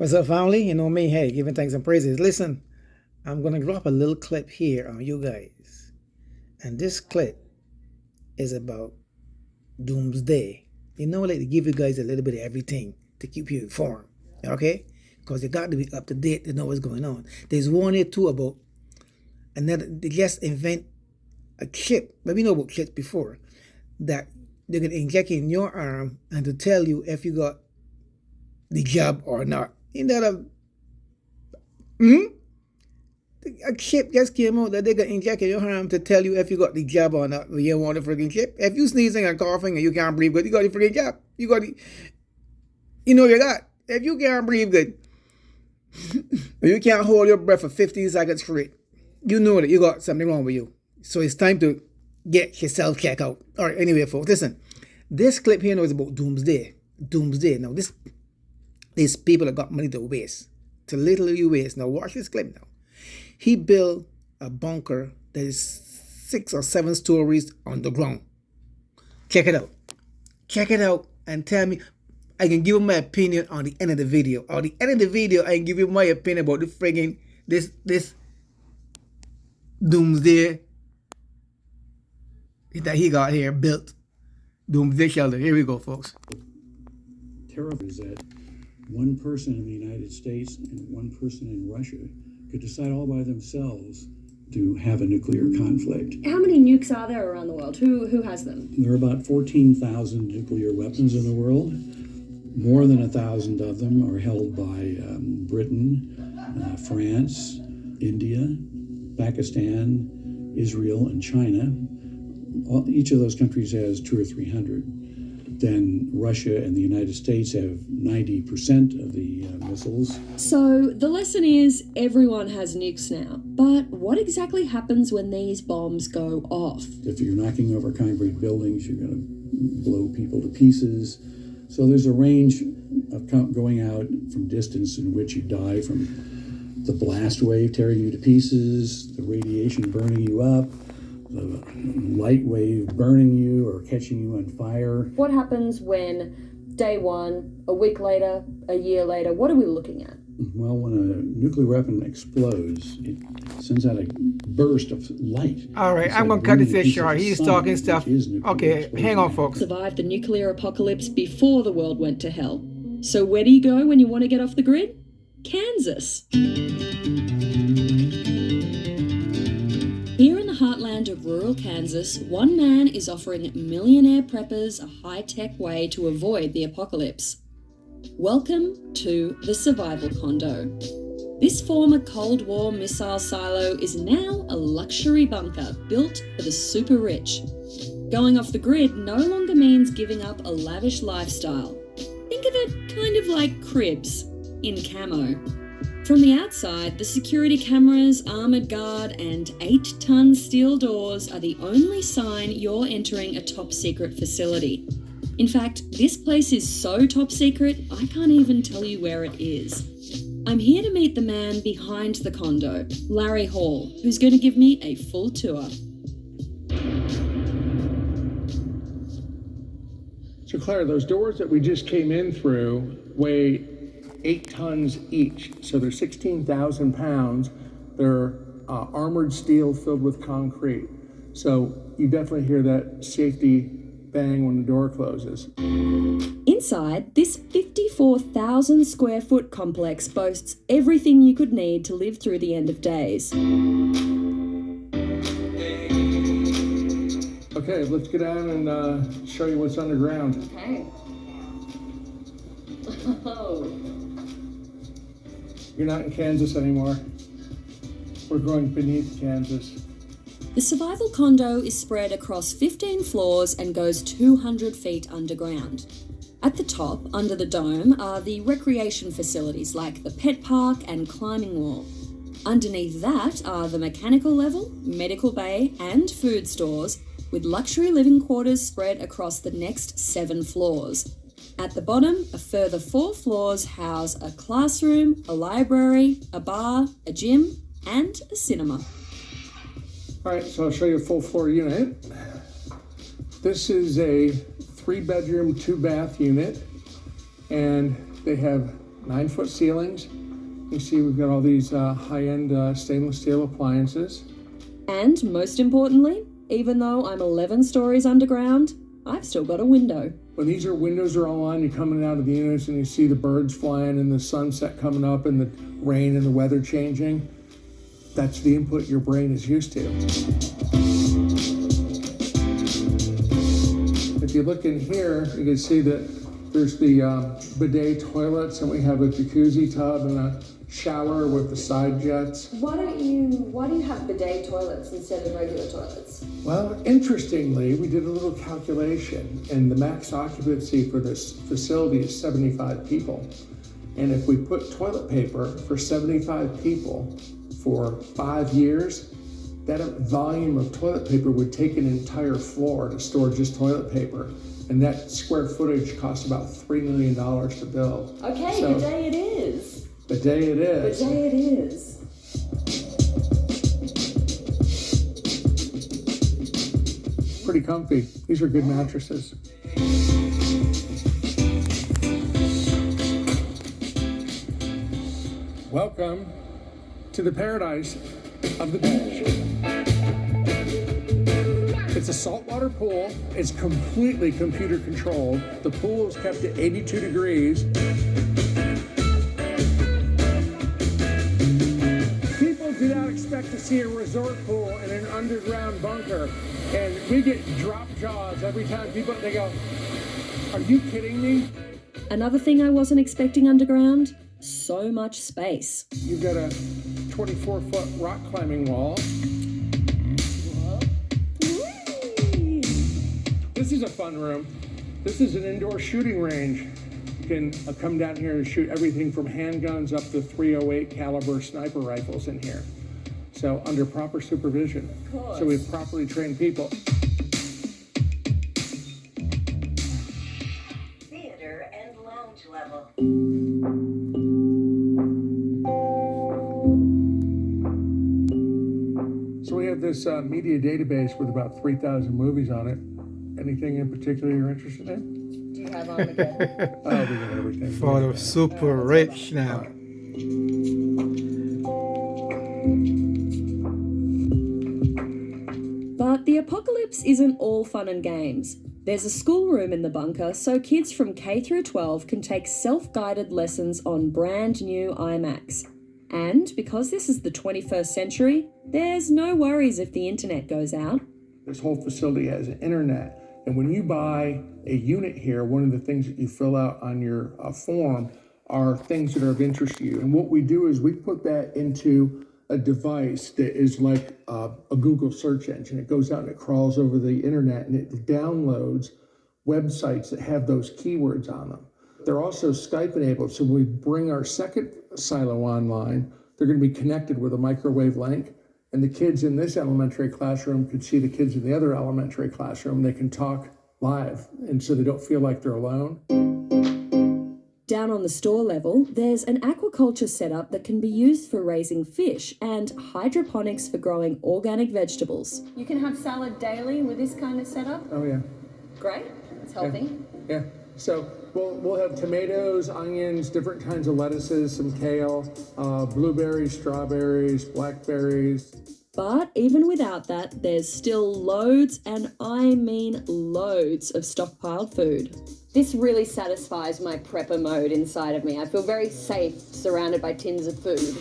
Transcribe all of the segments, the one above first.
What's up, family? You know me, hey, giving thanks and praises. Listen, I'm going to drop a little clip here on you guys. And this clip is about doomsday. You know, like to give you guys a little bit of everything to keep you informed, okay? Because you got to be up to date to know what's going on. There's one here too about another, they just invent a chip, but we know about chips before, that they're going to inject in your arm and to tell you if you got the job or not. Isn't that a chip just came out that they got inject in your arm to tell you if you got the job or not. You want a freaking chip? If you sneezing and coughing and you can't breathe good, you got the freaking job. You got the, you know you got. If you can't breathe good, you can't hold your breath for 15 seconds straight, you know that you got something wrong with you. So it's time to get yourself checked out. All right, anyway, folks, listen. This clip here now is about doomsday. Doomsday. Now, these people that got money to waste, to literally waste. Now, watch this clip now. He built a bunker that is 6 or 7 stories underground. Check it out. Check it out and tell me. I can give you my opinion on the end of the video. On the end of the video, I can give you my opinion about the friggin' this doomsday that he got here built. Doomsday shelter. Here we go, folks. Terrible is that one person in the United States and one person in Russia could decide all by themselves to have a nuclear conflict. How many nukes are there around the world? Who has them? There are about 14,000 nuclear weapons in the world. More than 1,000 of them are held by Britain, France, India, Pakistan, Israel, and China. Each of those countries has 200 or 300. Then Russia and the United States have 90% of the missiles. So the lesson is everyone has nukes now. But what exactly happens when these bombs go off? If you're knocking over concrete buildings, you're going to blow people to pieces. So there's a range of going out from distance in which you die from the blast wave tearing you to pieces, the radiation burning you up, the light wave burning you or catching you on fire. What happens when day one, a week later, a year later, what are we looking at? Well, when a nuclear weapon explodes, it sends out a burst of light. All right, I'm going to cut this short. He's talking stuff. Okay, hang on, folks. Survived the nuclear apocalypse before the world went to hell. So where do you go when you want to get off the grid? Kansas. Here in the heartland of rural Kansas, one man is offering millionaire preppers a high-tech way to avoid the apocalypse. Welcome to the Survival Condo. This former Cold War missile silo is now a luxury bunker built for the super rich. Going off the grid no longer means giving up a lavish lifestyle. Think of it kind of like Cribs in camo. From the outside, the security cameras, armoured guard, and 8-ton steel doors are the only sign you're entering a top-secret facility. In fact, this place is so top secret, I can't even tell you where it is. I'm here to meet the man behind the condo, Larry Hall, who's going to give me a full tour. So Claire, those doors that we just came in through weigh 8 tons each. So they're 16,000 pounds. They're armored steel filled with concrete. So you definitely hear that safety bang when the door closes. Inside, this 54,000 square foot complex boasts everything you could need to live through the end of days. Okay, let's get down and show you what's underground. Okay. Oh. You're not in Kansas anymore. We're going beneath Kansas. The survival condo is spread across 15 floors and goes 200 feet underground. At the top, under the dome, are the recreation facilities like the pet park and climbing wall. Underneath that are the mechanical level, medical bay, and food stores, with luxury living quarters spread across the next 7 floors. At the bottom, a further 4 floors house a classroom, a library, a bar, a gym, and a cinema. All right, so I'll show you a full floor unit. This is a 3-bedroom, 2-bath unit, and they have 9-foot ceilings. You see we've got all these high-end stainless steel appliances. And most importantly, even though I'm 11 stories underground, I've still got a window. When these windows are all on, you're coming out of the units and you see the birds flying and the sunset coming up and the rain and the weather changing. That's the input your brain is used to. If you look in here, you can see that there's the bidet toilets, and we have a jacuzzi tub and a shower with the side jets. Why do you have bidet toilets instead of regular toilets? Well, interestingly, we did a little calculation, and the max occupancy for this facility is 75 people. And if we put toilet paper for 75 people for 5 years, that volume of toilet paper would take an entire floor to store just toilet paper. And that square footage costs about $3 million to build. Okay, So, bidet it is. Bidet it is. Bidet it is. Pretty comfy. These are good mattresses. Welcome to the paradise of the beach. It's a saltwater pool. It's completely computer controlled. The pool is kept at 82 degrees. People do not expect to see a resort pool in an underground bunker. And we get drop jaws every time they go, "Are you kidding me?" Another thing I wasn't expecting underground, so much space. You've got a 24-foot rock climbing wall. This is a fun room. This is an indoor shooting range. You can come down here and shoot everything from handguns up to .308 caliber sniper rifles in here. So under proper supervision. Of course. So we have properly trained people. Theater and lounge level. So we have this media database with about 3,000 movies on it. Anything in particular you're interested in? Do you have Armageddon? Oh, we got everything. For the super rich now. But the apocalypse isn't all fun and games. There's a schoolroom in the bunker so kids from K through 12 can take self-guided lessons on brand new iMacs. And because this is the 21st century, there's no worries if the internet goes out. This whole facility has an internet. And when you buy a unit here, one of the things that you fill out on your form are things that are of interest to you. And what we do is we put that into a device that is like a Google search engine. It goes out and it crawls over the internet and it downloads websites that have those keywords on them. They're also Skype enabled. So when we bring our second silo online, they're going to be connected with a microwave link. And the kids in this elementary classroom could see the kids in the other elementary classroom. They can talk live, and so they don't feel like they're alone. Down on the store level, there's an aquaculture setup that can be used for raising fish and hydroponics for growing organic vegetables. You can have salad daily with this kind of setup. Oh, yeah. Great, it's healthy. Yeah. So we'll have tomatoes, onions, different kinds of lettuces, some kale, blueberries, strawberries, blackberries. But even without that, there's still loads, and I mean loads, of stockpiled food. This really satisfies my prepper mode inside of me. I feel very safe surrounded by tins of food.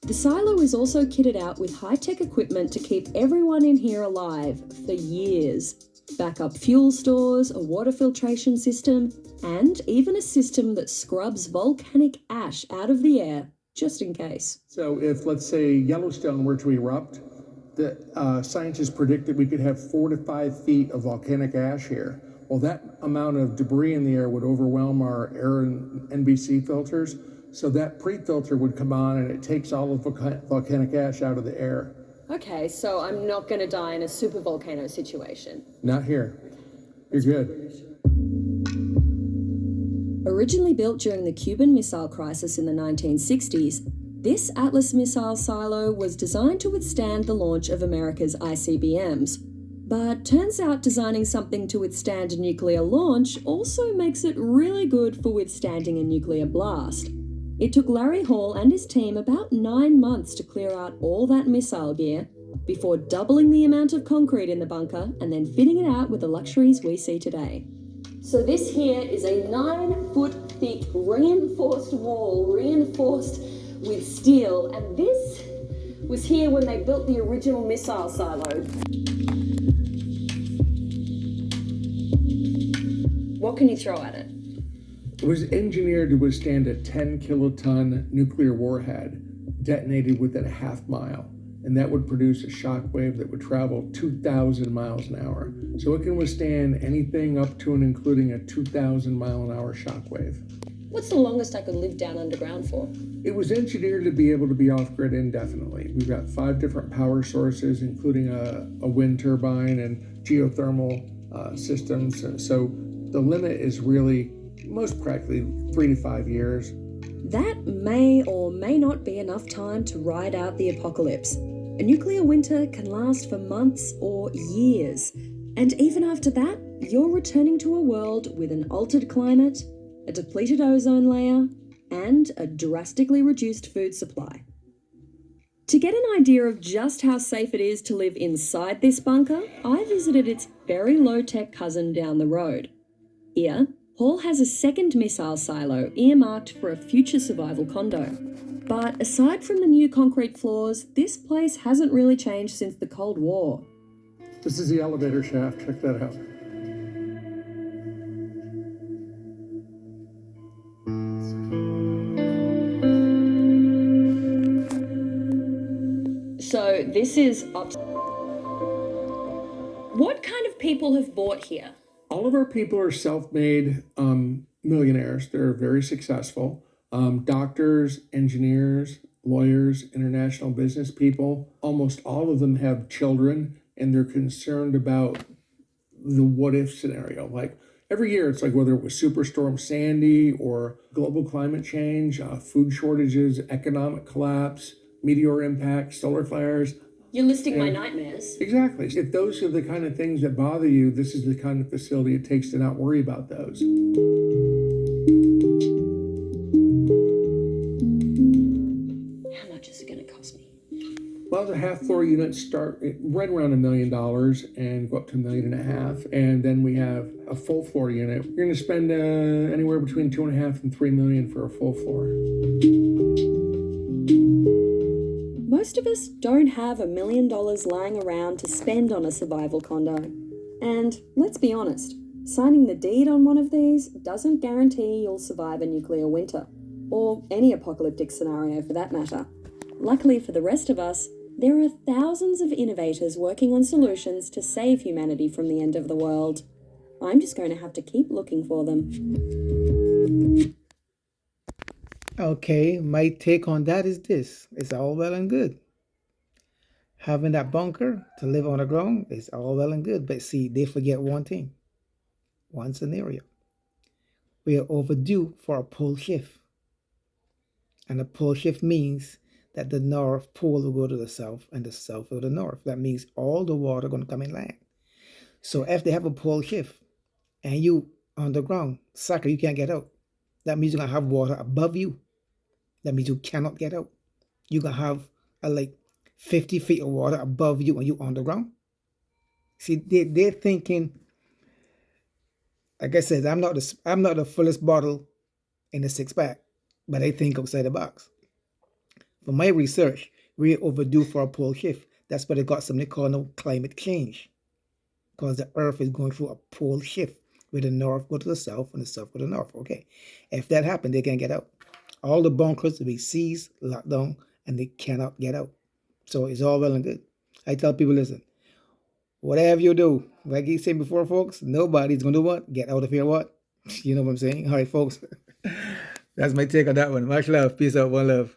The silo is also kitted out with high-tech equipment to keep everyone in here alive for years. Backup fuel stores, a water filtration system, and even a system that scrubs volcanic ash out of the air, just in case. So if, let's say, Yellowstone were to erupt, the scientists predict that we could have 4 to 5 feet of volcanic ash here. Well, that amount of debris in the air would overwhelm our air and NBC filters. So that pre-filter would come on and it takes all of volcanic ash out of the air. Okay, so I'm not going to die in a supervolcano situation. Not here. You're good. Originally built during the Cuban Missile Crisis in the 1960s, this Atlas missile silo was designed to withstand the launch of America's ICBMs. But turns out designing something to withstand a nuclear launch also makes it really good for withstanding a nuclear blast. It took Larry Hall and his team about 9 months to clear out all that missile gear before doubling the amount of concrete in the bunker and then fitting it out with the luxuries we see today. So this here is a 9-foot thick reinforced wall, reinforced with steel, and this was here when they built the original missile silo. What can you throw at it? It was engineered to withstand a 10-kiloton nuclear warhead detonated within a half mile, and that would produce a shock wave that would travel 2,000 miles an hour. So it can withstand anything up to and including a 2,000 mile an hour shock wave. What's the longest I could live down underground for? It was engineered to be able to be off-grid indefinitely. We've got 5 different power sources, including a wind turbine and geothermal systems. So the limit is really, most practically, 3 to 5 years. That may or may not be enough time to ride out the apocalypse. A nuclear winter can last for months or years. And even after that, you're returning to a world with an altered climate, a depleted ozone layer, and a drastically reduced food supply. To get an idea of just how safe it is to live inside this bunker, I visited its very low-tech cousin down the road. Here, Hall has a second missile silo earmarked for a future survival condo. But aside from the new concrete floors, this place hasn't really changed since the Cold War. This is the elevator shaft. Check that out. So this is up. What kind of people have bought here? All of our people are self-made millionaires. They're very successful. Doctors, engineers, lawyers, international business people. Almost all of them have children, and they're concerned about the what-if scenario. Like every year, it's like whether it was Superstorm Sandy or global climate change, food shortages, economic collapse, meteor impact, solar flares. You're listing my nightmares. Exactly. If those are the kind of things that bother you, this is the kind of facility it takes to not worry about those. How much is it going to cost me? Well, the half-floor units start right around $1 million and go up to $1.5 million. And then we have a full-floor unit. You're going to spend anywhere between $2.5 and $3 million for a full floor. Most of us don't have $1 million lying around to spend on a survival condo. And let's be honest, signing the deed on one of these doesn't guarantee you'll survive a nuclear winter, or any apocalyptic scenario for that matter. Luckily for the rest of us, there are thousands of innovators working on solutions to save humanity from the end of the world. I'm just going to have to keep looking for them. Okay, my take on that is this. It's all well and good. Having that bunker to live on the ground is all well and good. But see, they forget one thing, one scenario. We are overdue for a pole shift. And a pole shift means that the North Pole will go to the south and the south will go to the north. That means all the water going to come inland. So if they have a pole shift and you on the ground, sucker, you can't get out. That means you're going to have water above you. That means you cannot get out. You're going to have like 50 feet of water above you when you're on the ground. See, they're thinking, like I said, I'm not the fullest bottle in the 6-pack, but I think outside the box. For my research, we're overdue for a pole shift. That's why they got something called no climate change. Because the earth is going through a pole shift where the north go to the south and the south go to the north. Okay. If that happens, they can't get out. All the bunkers will be seized, locked down, and they cannot get out. So it's all well and good. I tell people, listen, whatever you do, like you said before, folks, nobody's going to do what? Get out of here what? You know what I'm saying? All right, folks. That's my take on that one. Much love. Peace out. One love.